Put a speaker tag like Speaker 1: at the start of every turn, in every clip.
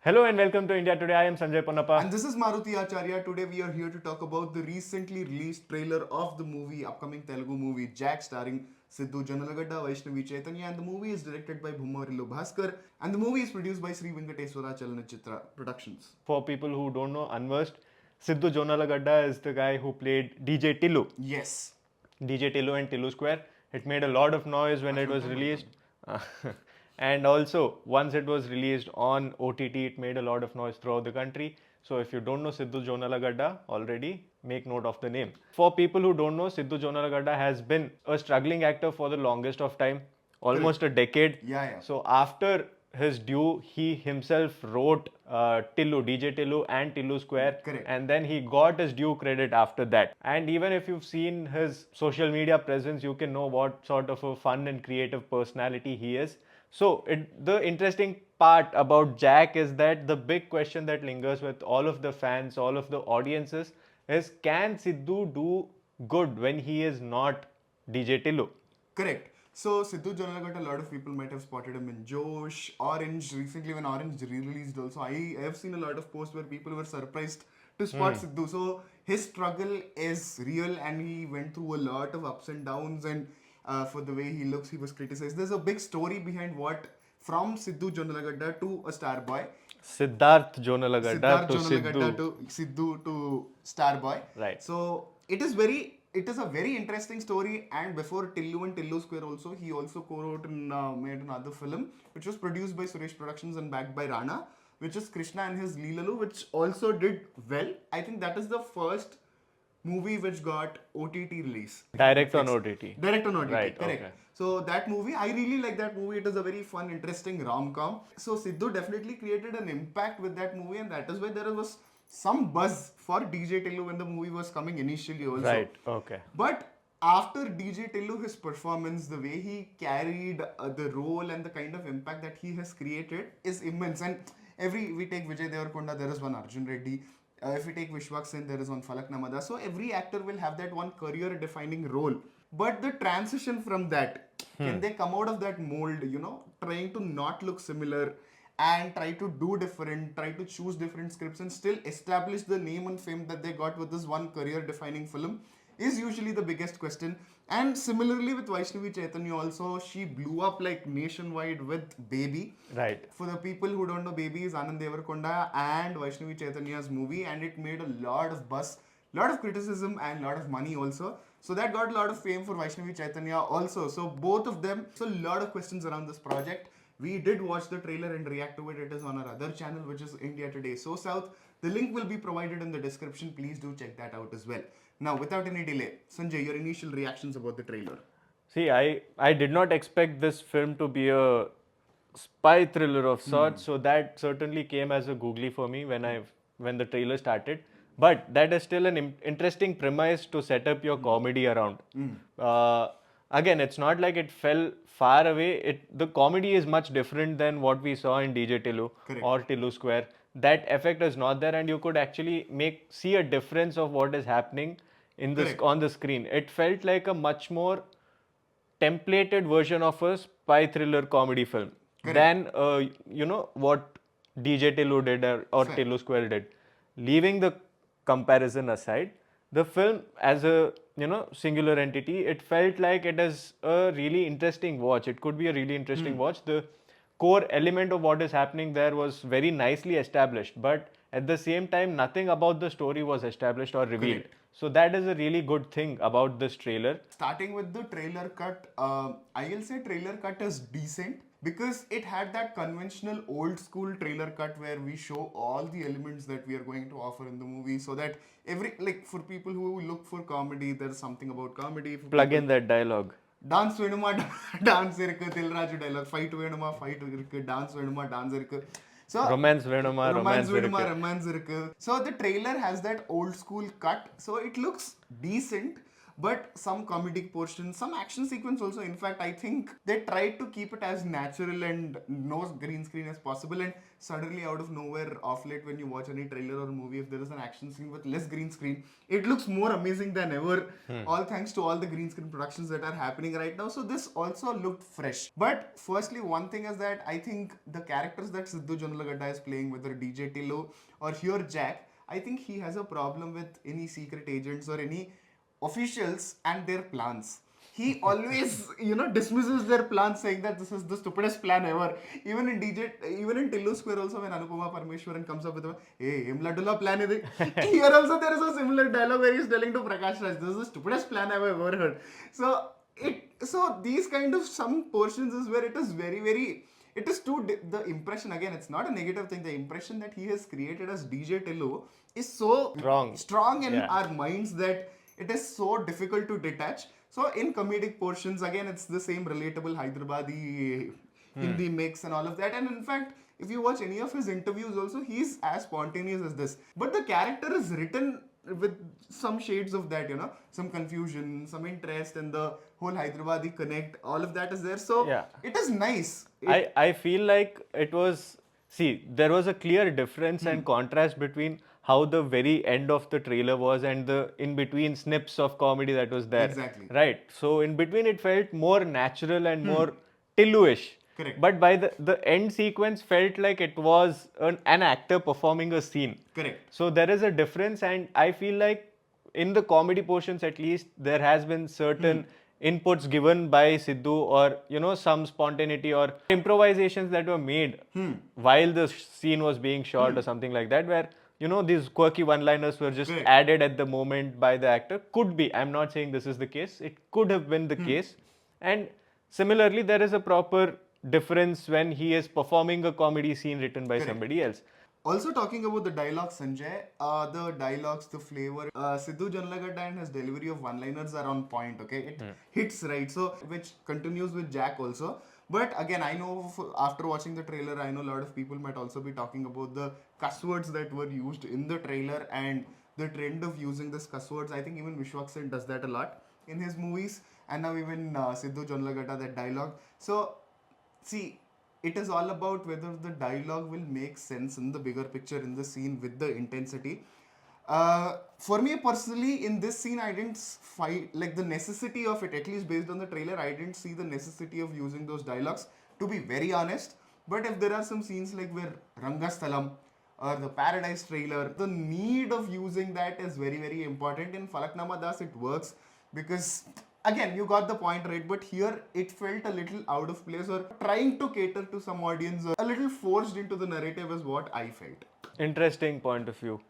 Speaker 1: Hello and welcome to India Today. I am Sanjay Ponnappa.
Speaker 2: And this is Maruti Acharya. Today we are here to talk about the recently released trailer of the upcoming Telugu movie Jack, starring Siddhu Jonnalagadda, Vaishnavi Chaitanya, and the movie is directed by Bommarillu Bhaskar, and the movie is produced by Venkateswara Chitra Productions.
Speaker 1: For people who don't know, unversed, Siddhu Jonnalagadda is the guy who played DJ Tillu.
Speaker 2: Yes.
Speaker 1: DJ Tillu and Tillu Square. It made a lot of noise when it was released. And also, once it was released on OTT, it made a lot of noise throughout the country. So if you don't know Siddhu Jonnalagadda already, make note of the name. For people who don't know, Siddhu Jonnalagadda has been a struggling actor for the longest of time, almost a decade.
Speaker 2: Yeah.
Speaker 1: So after his due, he himself wrote Tillu, DJ Tillu and Tillu Square.
Speaker 2: Correct.
Speaker 1: And then he got his due credit after that. And even if you've seen his social media presence, you can know what sort of a fun and creative personality he is. So the interesting part about Jack is that the big question that lingers with all of the fans, all of the audiences is, can Siddhu do good when he is not DJ Tillu?
Speaker 2: Correct. So Siddhu Jonnalagadda, a lot of people might have spotted him in Josh, Orange. Recently when Orange re-released also, I have seen a lot of posts where people were surprised to spot Siddhu. So his struggle is real and he went through a lot of ups and downs, and for the way he looks, he was criticized. There's a big story behind from Siddhu Jonnalagadda to a star boy.
Speaker 1: Siddharth Jonnalagadda
Speaker 2: to Siddhu to star boy.
Speaker 1: Right.
Speaker 2: So it is a very interesting story. And before Tillu and Tillu Square also, he also co-wrote and made another film which was produced by Suresh Productions and backed by Rana, which is Krishna and his Leelalu, which also did well. I think that is the first movie which got OTT release.
Speaker 1: Direct on OTT.
Speaker 2: Direct on OTT,
Speaker 1: right,
Speaker 2: correct.
Speaker 1: Okay.
Speaker 2: So that movie, I really like that movie. It is a very fun, interesting rom-com. So Siddhu definitely created an impact with that movie, and that is why there was some buzz for DJ Tillu when the movie was coming initially also.
Speaker 1: Right, okay.
Speaker 2: But after DJ Tillu, his performance, the way he carried the role and the kind of impact that he has created is immense. And we take Vijay Devarkonda, there is one Arjun Reddy. If we take Vishwak Sen, there is one Falak Namada. So every actor will have that one career-defining role. But the transition from that, can they come out of that mold, trying to not look similar and try to do different, try to choose different scripts and still establish the name and fame that they got with this one career-defining film is usually the biggest question. And similarly with Vaishnavi Chaitanya also, she blew up like nationwide with Baby.
Speaker 1: Right.
Speaker 2: For the people who don't know, Baby is Anand Devarkonda and Vaishnavi Chaitanya's movie, and it made a lot of buzz, lot of criticism and lot of money also. So that got a lot of fame for Vaishnavi Chaitanya also. So both of them, so a lot of questions around this project. We did watch the trailer and react to it. It is on our other channel, which is India Today So South. The link will be provided in the description. Please do check that out as well. Now, without any delay, Sanjay, your initial reactions about the trailer.
Speaker 1: See, I did not expect this film to be a spy thriller of sorts, so that certainly came as a googly for me when the trailer started. But that is still an interesting premise to set up your comedy around. Again, it's not like it fell far away. The comedy is much different than what we saw in DJ Tillu or Tillu Square. That effect is not there, and you could actually see a difference of what is happening on the screen. It felt like a much more templated version of a spy thriller comedy film than what DJ Tillu did or Tillu Square did. Leaving the comparison aside, the film as a singular entity, it felt like it is a really interesting watch. It could be a really interesting watch. The core element of what is happening there was very nicely established, but at the same time, nothing about the story was established or revealed.
Speaker 2: Correct.
Speaker 1: So that is a really good thing about this trailer.
Speaker 2: Starting with the trailer cut, I will say trailer cut is decent because it had that conventional old school trailer cut where we show all the elements that we are going to offer in the movie, so that for people who look for comedy, there's something about comedy.
Speaker 1: Plug in that dialogue.
Speaker 2: Dance venuma, dance irukku, Tilraju dialogue, fight venuma, fight irukku, dance venuma, dance irukku. So
Speaker 1: romance venuma, romance
Speaker 2: irukku. So the trailer has that old school cut, so it looks decent. but some comedic portions, some action sequence also. In fact, I think they tried to keep it as natural and no green screen as possible. And suddenly, out of nowhere, off late, when you watch any trailer or movie, if there is an action scene with less green screen, it looks more amazing than ever. All thanks to all the green screen productions that are happening right now. So this also looked fresh. But firstly, one thing is that I think the characters that Siddhu Jonnalagadda is playing, whether DJ Tillu or here Jack, I think he has a problem with any secret agents or any officials and their plans. He always, dismisses their plans, saying that this is the stupidest plan ever. Even in Tillu Square also, when Anupama Parmeshwaran comes up with a, hey, em laddula plan is it? Here also there is a similar dialogue where he's telling to Prakash Raj, this is the stupidest plan I've ever heard. So these kind of some portions is where it is very, very, it is the impression, again, it's not a negative thing, the impression that he has created as DJ Tillu is so strong in our minds that it is so difficult to detach. So in comedic portions, again, it's the same relatable Hyderabadi Hindi mix and all of that. And in fact, if you watch any of his interviews also, he's as spontaneous as this. But the character is written with some shades of that, some confusion, some interest, and the whole Hyderabadi connect, all of that is there. So it is nice.
Speaker 1: I feel like it was, there was a clear difference and contrast between how the very end of the trailer was and the in-between snips of comedy that was there.
Speaker 2: Exactly.
Speaker 1: Right. So in between it felt more natural and more Tillu-ish.
Speaker 2: Correct.
Speaker 1: But by the end sequence felt like it was an actor performing a scene.
Speaker 2: Correct.
Speaker 1: So there is a difference, and I feel like in the comedy portions at least, there has been certain inputs given by Siddhu, or some spontaneity or improvisations that were made while the scene was being shot or something like that, where these quirky one-liners were just added at the moment by the actor. Could be, I'm not saying this is the case, it could have been the case. And similarly, there is a proper difference when he is performing a comedy scene written by somebody else.
Speaker 2: Also talking about the dialogue, Sanjay, the dialogues, the flavor, Siddhu Jonnalagadda and his delivery of one-liners are on point, okay? It hits right, so which continues with Jack also. But again, I know after watching the trailer, I know a lot of people might also be talking about the cuss words that were used in the trailer and the trend of using this cuss words. I think even Vishwak Sen does that a lot in his movies, and now even Siddhu Jonnalagadda, that dialogue. So, see, it is all about whether the dialogue will make sense in the bigger picture, in the scene with the intensity. For me personally, in this scene, I didn't find like the necessity of it, at least based on the trailer, I didn't see the necessity of using those dialogues, to be very honest. But if there are some scenes like where Rangasthalam or the Paradise trailer, the need of using that is very, very important. In Falaknama Das, it works because, again, you got the point right, but here it felt a little out of place or trying to cater to some audience, or a little forced into the narrative is what I felt.
Speaker 1: Interesting point of view.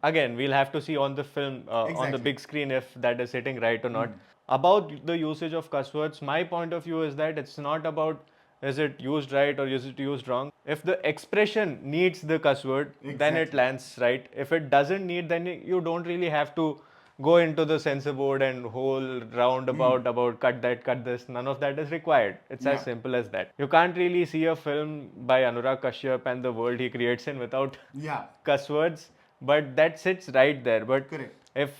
Speaker 1: Again, we'll have to see on the film, on the big screen, if that is hitting right or not. About the usage of cuss words, my point of view is that it's not about is it used right or is it used wrong. If the expression needs the cuss word, then it lands right. If it doesn't need, then you don't really have to go into the censor board and whole roundabout about cut that, cut this. None of that is required. It's as simple as that. You can't really see a film by Anurag Kashyap and the world he creates in without cuss words, but that sits right there. But if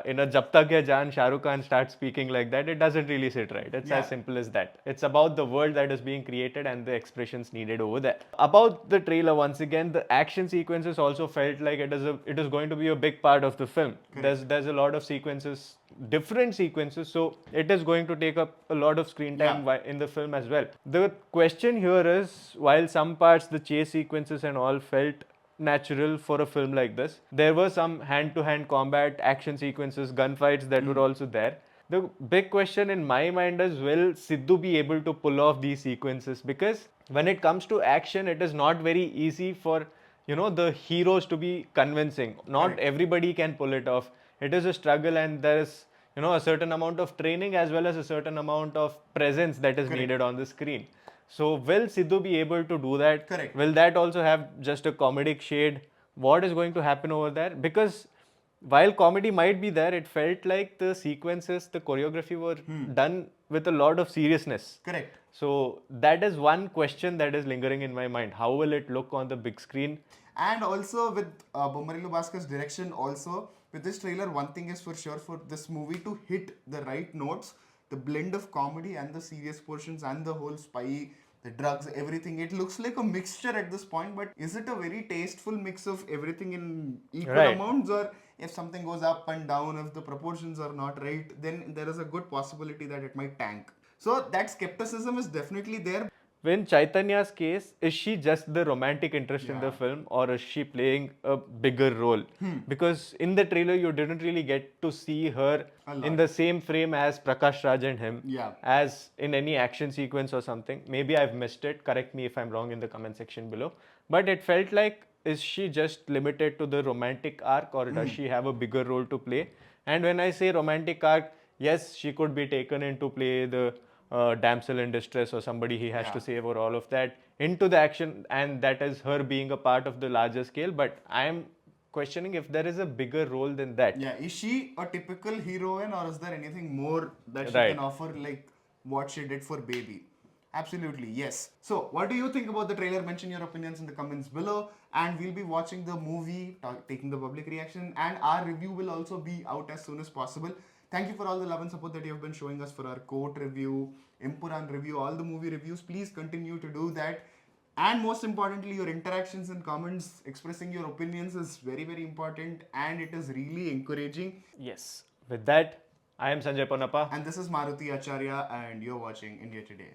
Speaker 1: in a Jab Tak Hai Jaan, Shah Rukh Khan starts speaking like that, it doesn't really sit right. It's as simple as that. It's about the world that is being created and the expressions needed over there. About the trailer, once again, the action sequences also felt like it is going to be a big part of the film. There's a lot of sequences, different sequences, so it is going to take up a lot of screen time in the film as well. The question here is, while some parts, the chase sequences and all felt natural for a film like this, there were some hand-to-hand combat action sequences, gunfights that were also there. The big question in my mind is, will Siddhu be able to pull off these sequences? Because when it comes to action, it is not very easy for the heroes to be convincing. Not everybody can pull it off. It is a struggle, and there is a certain amount of training as well as a certain amount of presence that is needed on the screen. So will Siddhu be able to do that? Will that also have just a comedic shade? What is going to happen over there? Because while comedy might be there, it felt like the sequences, the choreography were done with a lot of seriousness. So that is one question that is lingering in my mind. How will it look on the big screen?
Speaker 2: And also with Bommarillu Bhaskar's direction also, with this trailer, one thing is for sure, for this movie to hit the right notes, the blend of comedy and the serious portions and the whole spy, the drugs, everything, it looks like a mixture at this point. But is it a very tasteful mix of everything in equal
Speaker 1: Right.
Speaker 2: amounts, or if something goes up and down, if the proportions are not right, then there is a good possibility that it might tank. So that skepticism is definitely there.
Speaker 1: In Chaitanya's case, is she just the romantic interest in the
Speaker 2: Yeah.
Speaker 1: film, or is she playing a bigger role? Because in the trailer, you didn't really get to see her
Speaker 2: A lot.
Speaker 1: in the same frame as Prakash Raj and him,
Speaker 2: Yeah.
Speaker 1: as in any action sequence or something. Maybe I've missed it. Correct me if I'm wrong in the comment section below. But it felt like, is she just limited to the romantic arc, or does she have a bigger role to play? And when I say romantic arc, yes, she could be taken in to play the damsel in distress or somebody he has
Speaker 2: Yeah.
Speaker 1: to save or all of that into the action, and that is her being a part of the larger scale. But I am questioning if there is a bigger role than that.
Speaker 2: Yeah, is she a typical heroine, or is there anything more that she
Speaker 1: Right.
Speaker 2: can offer, like what she did for Baby? Absolutely, yes. So, what do you think about the trailer? Mention your opinions in the comments below, and we'll be watching the movie, taking the public reaction, and our review will also be out as soon as possible. Thank you for all the love and support that you have been showing us for our court review, Impuran review, all the movie reviews. Please continue to do that. And most importantly, your interactions and comments, expressing your opinions is very, very important, and it is really encouraging.
Speaker 1: Yes. With that, I am Sanjay Ponappa.
Speaker 2: And this is Maruti Acharya, and you're watching India Today.